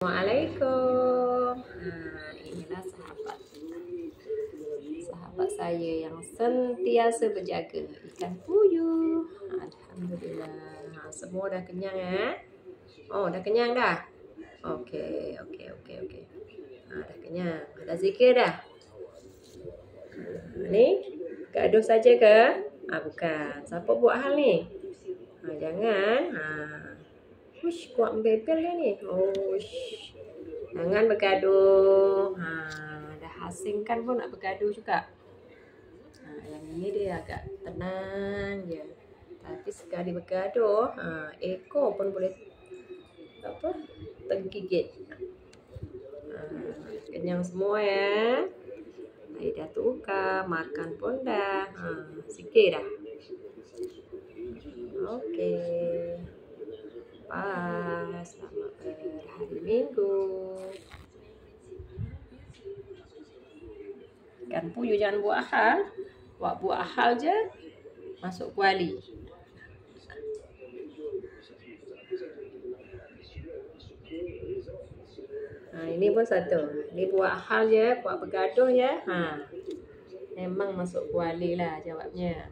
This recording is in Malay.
Assalamualaikum. Inilah sahabat saya yang sentiasa berjaga, ikan puyuh. Alhamdulillah. Semua dah kenyang ya? Oh, dah kenyang dah? Okey. Dah kenyang. Dah zikir dah? Ni gaduh saja ke? Bukan. Siapa buat hal ni? Jangan. Ush, kuat membebel dia ni. Ush. Jangan bergaduh. Dah asingkan pun nak bergaduh juga. Yang ini dia agak tenang je. Tapi sekali bergaduh, ekor pun boleh tergigit. Kenyang semua ya. Air dah tukar, makan pun dah. Sikit dah. Okey. Selamat berhari Minggu. Ikan puyuh jangan buat hal. Buat hal je masuk kuali. Ini pun satu. Ini buat hal je, buat bergaduh ya. Memang masuk kuali lah jawabnya.